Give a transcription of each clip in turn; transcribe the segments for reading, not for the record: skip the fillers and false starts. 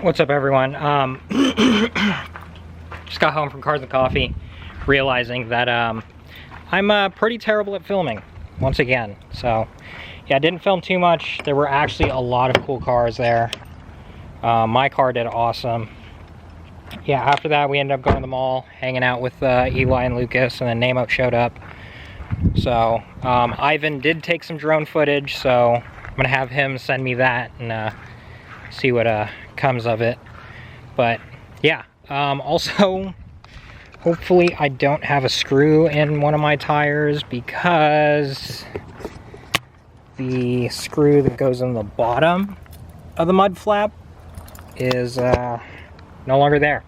What's up, everyone? Just got home from Cars and Coffee, realizing that I'm pretty terrible at filming once again. So yeah, I didn't film too much. There were actually a lot of cool cars there. My car did awesome. Yeah, after that we ended up going to the mall, hanging out with Eli and Lucas, and then Nemo showed up. So Ivan did take some drone footage, so I'm gonna have him send me that and see what comes of it. But yeah, also hopefully I don't have a screw in one of my tires, because the screw that goes in the bottom of the mud flap is no longer there.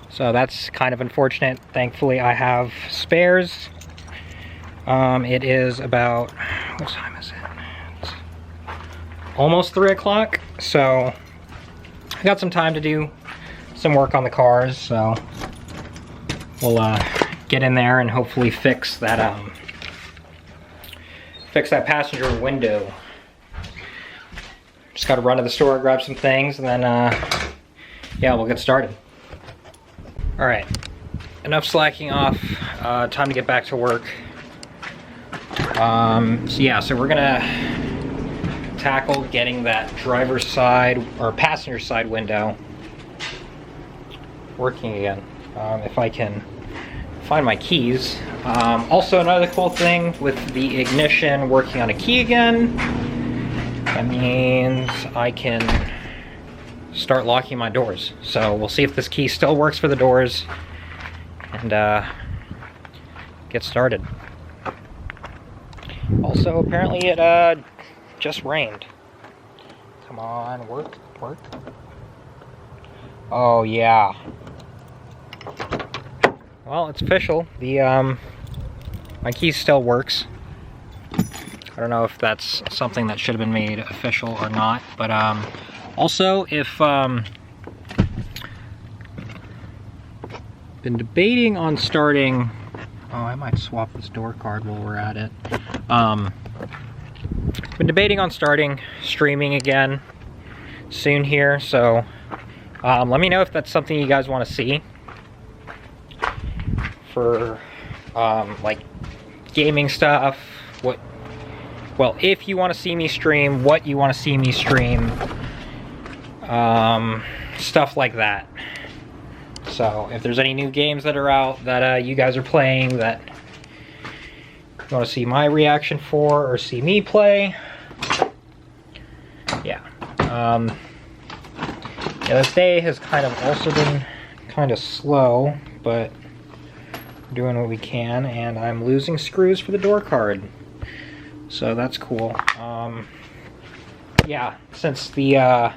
So that's kind of unfortunate. Thankfully I have spares. It is about, what time is it? It's almost 3 o'clock, so I got some time to do some work on the cars, so we'll get in there and hopefully fix that passenger window. Just gotta run to the store, grab some things, and then yeah, we'll get started. All right, enough slacking off. Time to get back to work. So yeah, so we're gonna tackle getting that driver's side or passenger side window working again, if I can find my keys. Also, another cool thing with the ignition working on a key again, that means I can start locking my doors. So we'll see if this key still works for the doors and get started. Also, apparently it just rained. Come on, work. Oh yeah. Well, it's official. The my key still works. I don't know if that's something that should have been made official or not, but also, if been debating on starting. Oh, I might swap this door card while we're at it. Been debating on starting streaming again soon here, so let me know if that's something you guys want to see for like gaming stuff. Well, if you want to see me stream, what you want to see me stream, stuff like that. So if there's any new games that are out that you guys are playing that you want to see my reaction for or see me play, yeah. Yeah, this day has kind of also been kind of slow, but we're doing what we can, and I'm losing screws for the door card, so that's cool. Yeah, since the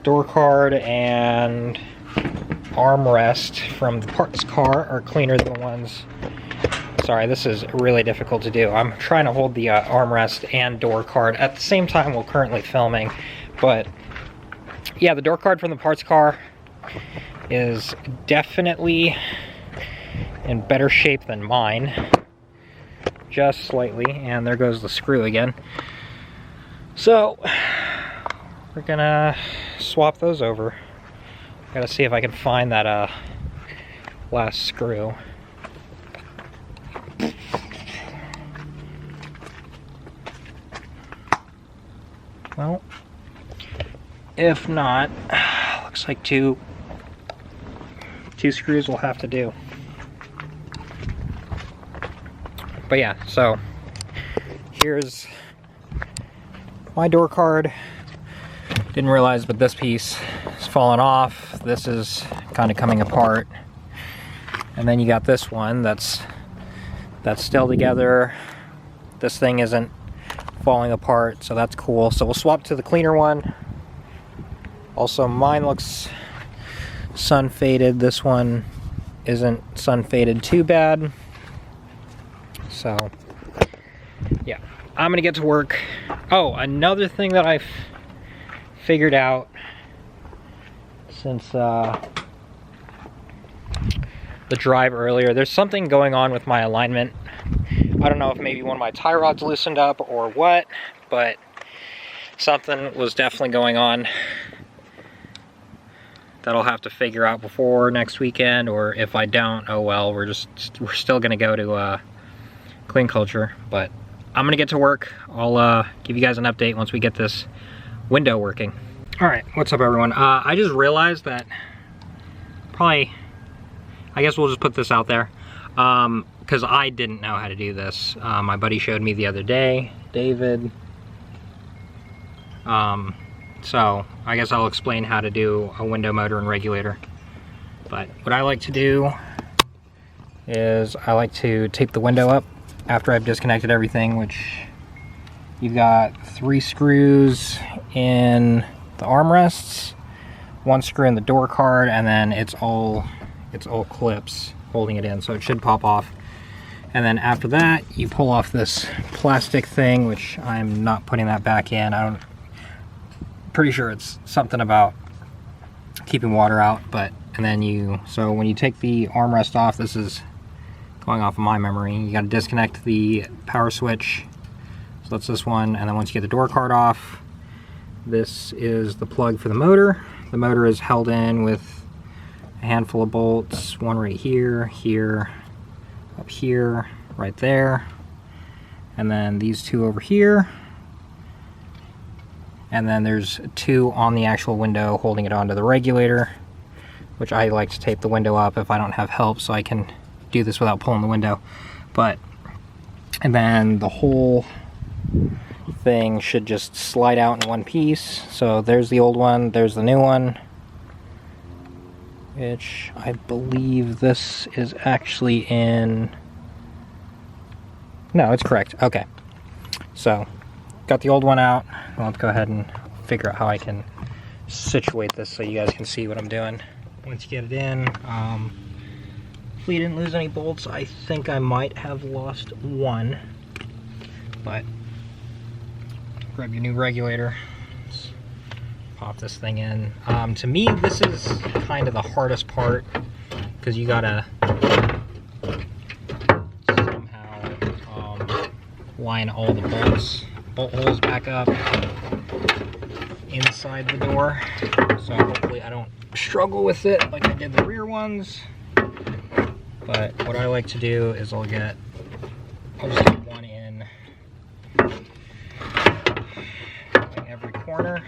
door card and armrest from the parts car are cleaner than the ones. Sorry, this is really difficult to do. I'm trying to hold the armrest and door card at the same time while currently filming, but yeah, the door card from the parts car is definitely in better shape than mine, just slightly, and there goes the screw again. So we're gonna swap those over. Gotta see if I can find that last screw. Well, if not, looks like two screws will have to do. But yeah, so here's my door card. Didn't realize, but this piece is falling off. This is kind of coming apart. And then you got this one that's still together. This thing isn't falling apart, so that's cool. So we'll swap to the cleaner one. Also, mine looks sun faded. This one isn't sun faded too bad. So yeah, I'm gonna get to work. Oh, another thing that I've figured out since the drive earlier, there's something going on with my alignment. I don't know if maybe one of my tie rods loosened up or what, but something was definitely going on that I'll have to figure out before next weekend, or if I don't, oh well, we're still gonna go to Clean Culture. But I'm gonna get to work. I'll give you guys an update once we get this window working. All right, what's up everyone? I just realized that I guess we'll just put this out there, because I didn't know how to do this. My buddy showed me the other day, David. So I guess I'll explain how to do a window motor and regulator. But what I like to do is I like to tape the window up after I've disconnected everything, which you've got 3 screws in the armrests, 1 screw in the door card, and then it's all clips holding it in, so it should pop off. And then after that, you pull off this plastic thing, which I'm not putting that back in. Pretty sure it's something about keeping water out, and then so when you take the armrest off, this is going off of my memory, you got to disconnect the power switch. So that's this one, and then once you get the door card off, this is the plug for the motor. The motor is held in with a handful of bolts, one right here, here, up here, right there, and then these 2 over here. And then there's 2 on the actual window holding it onto the regulator, which I like to tape the window up if I don't have help, so I can do this without pulling the window. And then the whole thing should just slide out in one piece. So there's the old one, there's the new one, which I believe this is actually in... No, it's correct. Okay. So, got the old one out. Well, let's go ahead and figure out how I can situate this so you guys can see what I'm doing. Once you get it in, hopefully you didn't lose any bolts. I think I might have lost 1, but grab your new regulator. Let's pop this thing in. To me, this is kind of the hardest part, because you gotta somehow line all the bolt holes back up inside the door. So hopefully I don't struggle with it like I did the rear ones. But what I like to do is I'll just get 1 in every corner.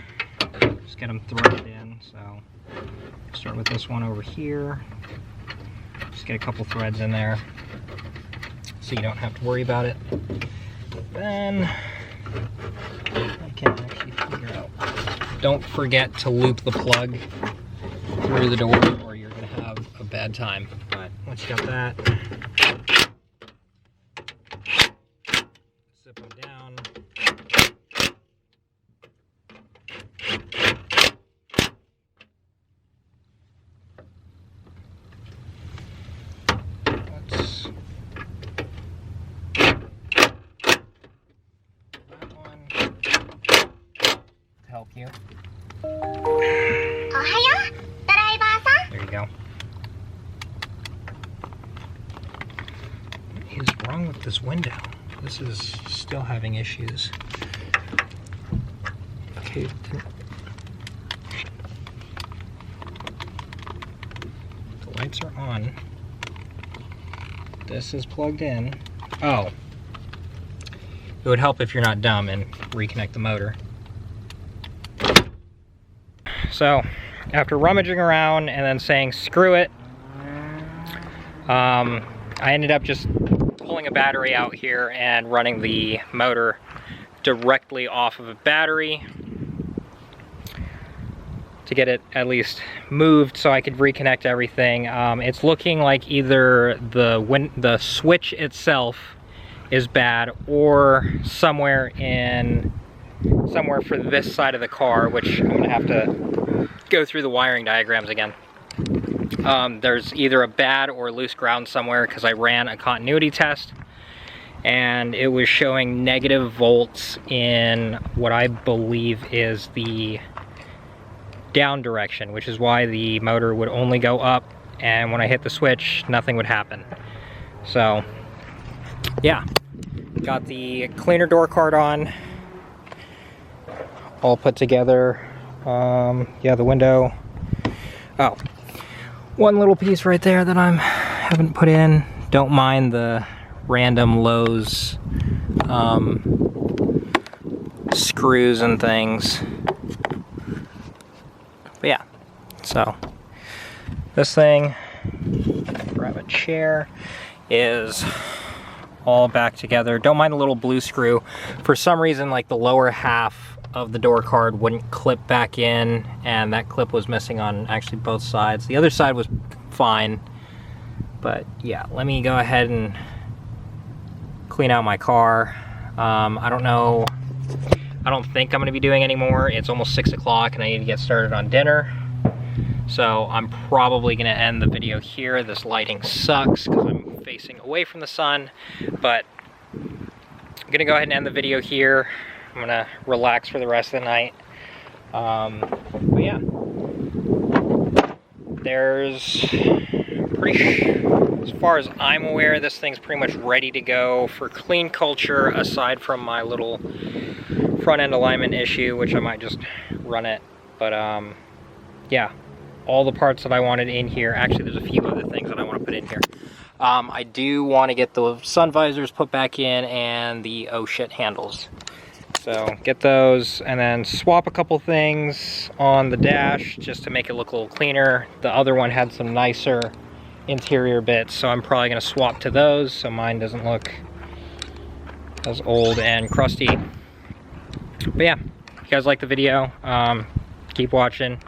Just get them threaded in. So start with this one over here. Just get a couple threads in there so you don't have to worry about it. Then I can actually figure out. Don't forget to loop the plug through the door, or you're going to have a bad time. But once you got that, zip them down. Help you. There you go. What is wrong with this window? This is still having issues. Okay. The lights are on. This is plugged in. Oh. It would help if you're not dumb and reconnect the motor. So, after rummaging around and then saying screw it, I ended up just pulling a battery out here and running the motor directly off of a battery to get it at least moved so I could reconnect everything. It's looking like either the switch itself is bad, or somewhere for this side of the car, which I'm gonna have to go through the wiring diagrams again. There's either a bad or loose ground somewhere, because I ran a continuity test and it was showing negative volts in what I believe is the down direction, which is why the motor would only go up, and when I hit the switch, nothing would happen. So yeah, got the cleaner door card on. all put together. Yeah, the window. Oh, one little piece right there that I haven't put in. Don't mind the random Lowe's screws and things. But yeah, so this thing, grab a chair, is all back together. Don't mind the little blue screw. For some reason, like the lower half of the door card wouldn't clip back in, and that clip was missing on actually both sides. The other side was fine, but yeah, let me go ahead and clean out my car. I don't know, I don't think I'm gonna be doing any more. It's almost 6 o'clock and I need to get started on dinner. So I'm probably gonna end the video here. This lighting sucks because I'm facing away from the sun, but I'm gonna go ahead and end the video here. I'm gonna relax for the rest of the night. But yeah, there's as far as I'm aware, this thing's pretty much ready to go for clean culture, aside from my little front end alignment issue, which I might just run it. But yeah, all the parts that I wanted in here. Actually, there's a few other things that I want to put in here. I do want to get the sun visors put back in and the oh shit handles. So get those, and then swap a couple things on the dash just to make it look a little cleaner. The other one had some nicer interior bits, so I'm probably going to swap to those so mine doesn't look as old and crusty. But yeah, if you guys like the video, keep watching.